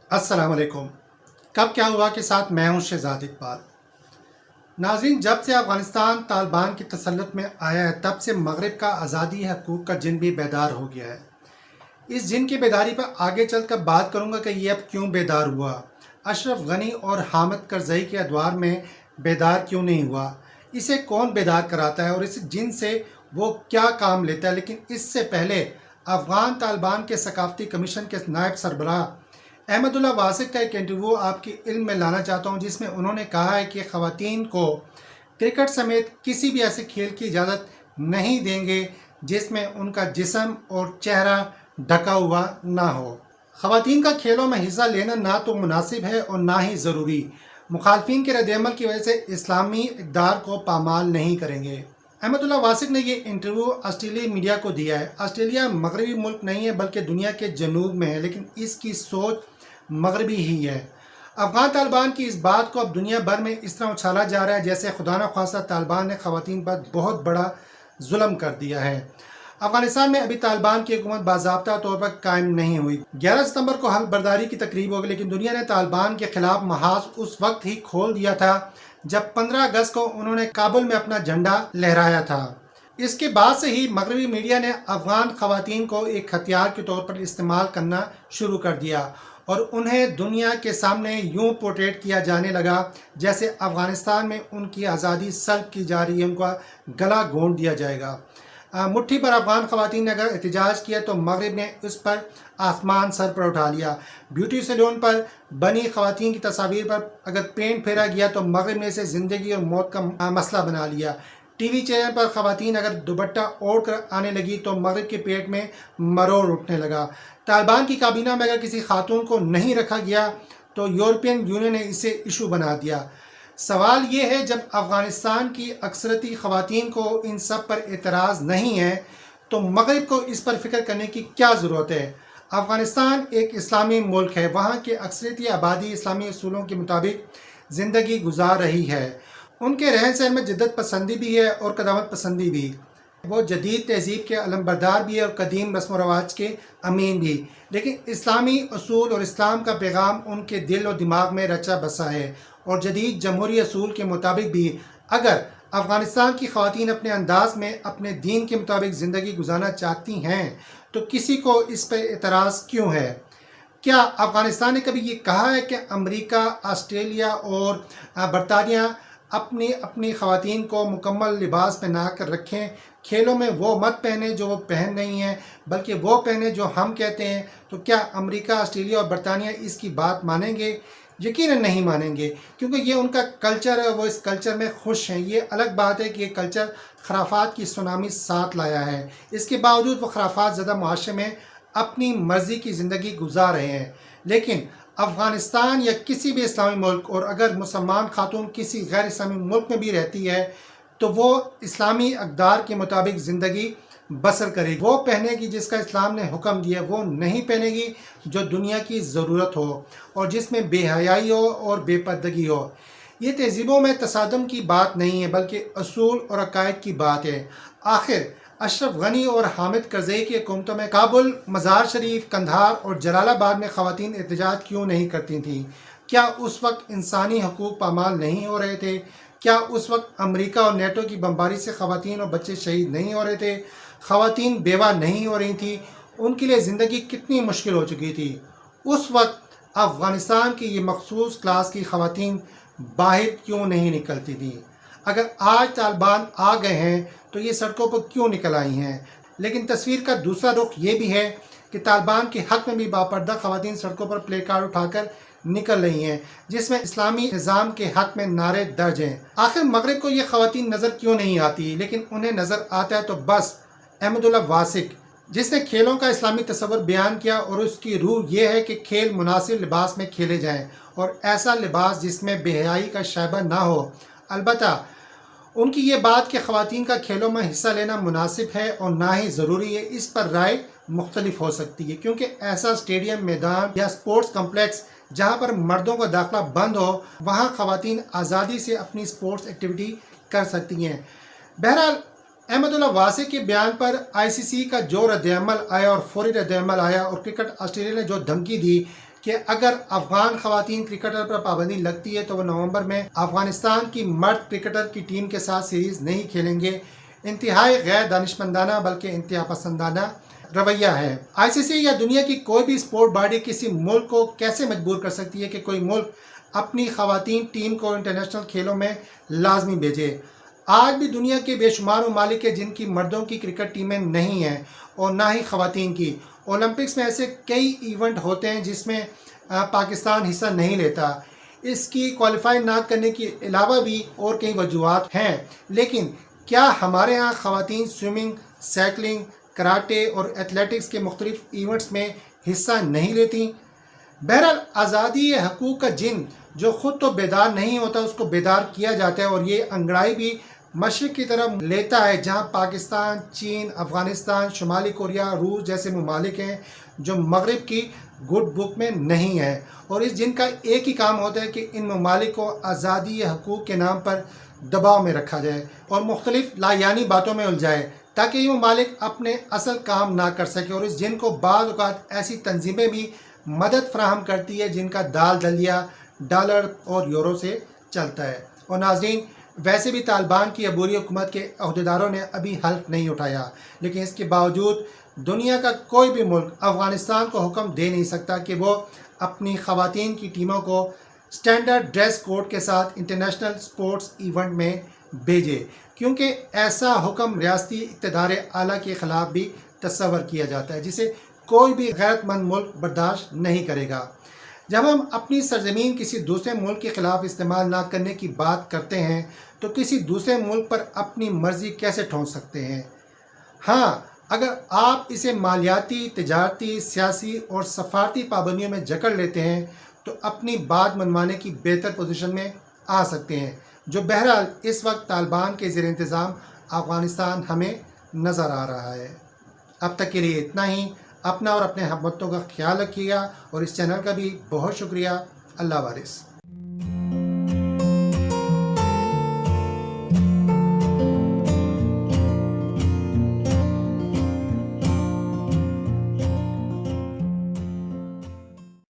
अस्सलाम वालेकुम। कब क्या हुआ के साथ मैं हूं शहजाद इकबाल। नाज़रीन, जब से अफ़गानिस्तान तालिबान की तसल्लुत में आया है तब से मगरिब का आज़ादी हकूक़ का जिन भी बेदार हो गया है। इस जिन की बेदारी पर आगे चलकर बात करूंगा कि ये अब क्यों बेदार हुआ, अशरफ गनी और हामिद करज़ई के अदवार में बेदार क्यों नहीं हुआ, इसे कौन बेदार कराता है और इस जिन से वो क्या काम लेता है। लेकिन इससे पहले अफ़गान तालिबान के सकाफ़ती कमीशन के नायब सरबराह अहमदुल्ला वासिक का एक इंटरव्यू आपके इल्म में लाना चाहता हूं, जिसमें उन्होंने कहा है कि ख़वातीन को क्रिकेट समेत किसी भी ऐसे खेल की इजाज़त नहीं देंगे जिसमें उनका जिस्म और चेहरा ढका हुआ ना हो। ख़वातीन का खेलों में हिस्सा लेना ना तो मुनासिब है और ना ही ज़रूरी। मुखालफिन के रद्द-ए-अमल की वजह से इस्लामी इक़दार को पामाल नहीं करेंगे। अहमदुल्ला वासिक ने ये इंटरव्यू ऑस्ट्रेलियाई मीडिया को दिया है। ऑस्ट्रेलिया मगरबी मुल्क नहीं है बल्कि दुनिया के जनूब में है, लेकिन इसकी सोच मगरबी ही है। अफ़गान तालिबान की इस बात को अब दुनिया भर में इस तरह उछाला जा रहा है जैसे खुदा न ख्वास्ता तालिबान ने ख़वातीन पर बहुत बड़ा जुल्म कर दिया है। अफ़गानिस्तान में अभी तालिबान की हुकूमत बाज़ाब्ता तौर पर कायम नहीं हुई। 11 सितंबर को हल्फ बर्दारी की तकरीब होगी, लेकिन दुनिया ने तालिबान के खिलाफ महाज उस वक्त ही खोल दिया था जब 15 अगस्त को उन्होंने काबुल में अपना झंडा लहराया था। इसके बाद से ही मगरबी मीडिया ने अफ़गान ख़वातीन को एक हथियार के तौर पर इस्तेमाल करना शुरू कर दिया और उन्हें दुनिया के सामने यूं पोर्ट्रेट किया जाने लगा जैसे अफ़गानिस्तान में उनकी आज़ादी सल्ब की जा रही है, उनका गला घोंट दिया जाएगा। मुट्ठी पर अफ़गान ख़वातीन ने अगर एहतजाज किया तो मगरिब ने उस पर आसमान सर पर उठा लिया। ब्यूटी सैलून पर बनी ख़वातीन की तस्वीर पर अगर पेंट फेरा गया तो मगरिब ने इसे ज़िंदगी और मौत का मसला बना लिया। टीवी चैनल पर ख़वातीन अगर दुपट्टा ओढ़ कर आने लगी तो मगरिब के पेट में मरोड़ उठने लगा। तालिबान की काबीना में अगर किसी खातून को नहीं रखा गया तो यूरोपियन यूनियन ने इसे इशू बना दिया। सवाल ये है, जब अफ़गानिस्तान की अक्सरती ख़वातीन को इन सब पर एतराज़ नहीं है तो मगरिब को इस पर फ़िक्र करने की क्या ज़रूरत है। अफ़गानिस्तान एक इस्लामी मुल्क है, वहाँ की अक्सरती आबादी इस्लामी असूलों के मुताबिक ज़िंदगी गुजार रही है। उनके रहन सहन में जिद्दत पसंदी भी है और कदामत पसंदी भी। वो जदीद तहज़ीब के अलमबरदार भी है और कदीम रस्म व रवाज के अमीन भी। लेकिन इस्लामी असूल और इस्लाम का पैगाम उनके दिल और दिमाग में रचा बसा है और जदीद जमहूरी असूल के मुताबिक भी अगर अफ़गानिस्तान की ख़वातीन अपने अंदाज में अपने दीन के मुताबिक ज़िंदगी गुजारना चाहती हैं तो किसी को इस पर एतराज़ क्यों है। क्या अफ़गानिस्तान ने कभी ये कहा है कि अमेरिका, ऑस्ट्रेलिया और बरतानिया अपनी अपनी ख़वातीन को मुकम्मल लिबास पहना कर रखें, खेलों में वो मत पहने जो वो पहन रही हैं बल्कि वो पहने जो हम कहते हैं। तो क्या अमेरिका, ऑस्ट्रेलिया और बरतानिया इसकी बात मानेंगे? यकीनन नहीं मानेंगे, क्योंकि ये उनका कल्चर है, वो इस कल्चर में खुश हैं। ये अलग बात है कि ये कल्चर खराफात की सुनामी साथ लाया है, इसके बावजूद वो खराफात ज़्यादा मुआशरे में अपनी मर्ज़ी की ज़िंदगी गुजार रहे हैं। लेकिन अफ़गानिस्तान या किसी भी इस्लामी मुल्क, और अगर मुसलमान खातून किसी गैर इस्लामी मुल्क में भी रहती है तो वो इस्लामी अक़दार के मुताबिक ज़िंदगी बसर करेगी। वो पहनेगी जिसका इस्लाम ने हुक्म दिया, वो नहीं पहनेगी जो दुनिया की ज़रूरत हो और जिसमें बेहयाई हो और बेपर्दगी हो। ये तहज़ीबों में तसादम की बात नहीं है बल्कि असूल और अकायद की बात है। आखिर अशरफ गनी और हामिद करज़ई की हुकूमतों में काबुल, मज़ार शरीफ, कंधार और जलालाबाद में ख़वातीन एहतजाज क्यों नहीं करती थीं? क्या उस वक्त इंसानी हकूक़ पामाल नहीं हो रहे थे? क्या उस वक्त अमेरिका और नेटो की बमबारी से ख़वातीन और बच्चे शहीद नहीं हो रहे थे? ख़वातीन बेवा नहीं हो रही थी? उनके लिए ज़िंदगी कितनी मुश्किल हो चुकी थी? उस वक्त अफ़गानिस्तान की ये मखसूस क्लास की ख़वातीन बाहर क्यों नहीं निकलती थी? अगर आज तालिबान आ गए हैं तो ये सड़कों पर क्यों निकल आई हैं? लेकिन तस्वीर का दूसरा रुख ये भी है कि तालिबान के हक़ में भी बापर्दा ख़वातीन सड़कों पर प्ले कार्ड उठाकर निकल रही हैं जिसमें इस्लामी निज़ाम के हक़ में नारे दर्ज हैं। आखिर मगरिब को ये ख़वातीन नज़र क्यों नहीं आती, लेकिन उन्हें नज़र आता है तो बस अहमदुल्ला वासिक, जिसने खेलों का इस्लामी तस्वर बयान किया और उसकी रूह ये है कि खेल मुनासिब लिबास में खेले जाएँ और ऐसा लिबास जिसमें बेहयाई का शैबा ना हो। अलबत्ता उनकी ये बात कि ख़वातीन का खेलों में हिस्सा लेना मुनासिब है और ना ही ज़रूरी है, इस पर राय मुख्तलिफ हो सकती है, क्योंकि ऐसा स्टेडियम, मैदान या स्पोर्ट्स कम्प्लेक्स जहाँ पर मर्दों का दाखिला बंद हो, वहाँ ख़वातीन आज़ादी से अपनी स्पोर्ट्स एक्टिविटी कर सकती हैं। बहरहाल अहमदुल्ला वासिक के बयान पर ICC का जो रद्द-ए-अमल आया और फौरी रद्द-ए-अमल आया और क्रिकेट ऑस्ट्रेलिया ने जो धमकी दी کہ اگر افغان خواتین کرکٹر پر پابندی لگتی ہے تو وہ نومبر میں افغانستان کی مرد کرکٹر کی ٹیم کے ساتھ سیریز نہیں کھیلیں گے۔ انتہائی غیر دانشمندانہ بلکہ انتہا پسندانہ رویہ ہے۔ آئی سی سی یا دنیا کی کوئی بھی اسپورٹ باڈی کسی ملک کو کیسے مجبور کر سکتی ہے کہ کوئی ملک اپنی خواتین ٹیم کو انٹرنیشنل کھیلوں میں لازمی بھیجے؟ آج بھی دنیا کے بے شمار ممالک ہیں جن کی مردوں کی کرکٹ ٹیمیں نہیں ہیں اور نہ ہی خواتین کی۔ اولمپکس میں ایسے کئی ایونٹ ہوتے ہیں جس میں پاکستان حصہ نہیں لیتا۔ اس کی کوالیفائی نہ کرنے کے علاوہ بھی اور کئی وجوہات ہیں، لیکن کیا ہمارے ہاں خواتین سوئمنگ، سائیکلنگ، کراٹے اور ایتھلیٹکس کے مختلف ایونٹس میں حصہ نہیں لیتی؟ بہرحال آزادی حقوق کا جن جو خود تو بیدار نہیں ہوتا اس کو بیدار کیا جاتا ہے، اور یہ انگڑائی بھی مشرق کی طرف لیتا ہے جہاں پاکستان، چین، افغانستان، شمالی کوریا، روس جیسے ممالک ہیں جو مغرب کی گڈ بک میں نہیں ہے، اور اس جن کا ایک ہی کام ہوتا ہے کہ ان ممالک کو آزادی حقوق کے نام پر دباؤ میں رکھا جائے اور مختلف لایعنی باتوں میں الجھائے تاکہ یہ ممالک اپنے اصل کام نہ کر سکے، اور اس جن کو بعض اوقات ایسی تنظیمیں بھی مدد فراہم کرتی ہے جن کا دال دلیا ڈالر اور یورو سے چلتا ہے۔ اور ناظرین، ویسے بھی طالبان کی عبوری حکومت کے عہدیداروں نے ابھی حلف نہیں اٹھایا، لیکن اس کے باوجود دنیا کا کوئی بھی ملک افغانستان کو حکم دے نہیں سکتا کہ وہ اپنی خواتین کی ٹیموں کو سٹینڈرڈ ڈریس کوڈ کے ساتھ انٹرنیشنل سپورٹس ایونٹ میں بھیجے، کیونکہ ایسا حکم ریاستی اقتدار اعلیٰ کے خلاف بھی تصور کیا جاتا ہے جسے کوئی بھی غیرت مند ملک برداشت نہیں کرے گا۔ جب ہم اپنی سرزمین کسی دوسرے ملک کے خلاف استعمال نہ کرنے کی بات کرتے ہیں تو کسی دوسرے ملک پر اپنی مرضی کیسے ٹھونس سکتے ہیں؟ ہاں، اگر آپ اسے مالیاتی، تجارتی، سیاسی اور سفارتی پابندیوں میں جکڑ لیتے ہیں تو اپنی بات منوانے کی بہتر پوزیشن میں آ سکتے ہیں، جو بہرحال اس وقت طالبان کے زیر انتظام افغانستان ہمیں نظر آ رہا ہے۔ اب تک کے لیے اتنا ہی۔ اپنا اور اپنے ہم وطنوں کا خیال رکھیے گا، اور اس چینل کا بھی بہت شکریہ۔ اللہ وارث۔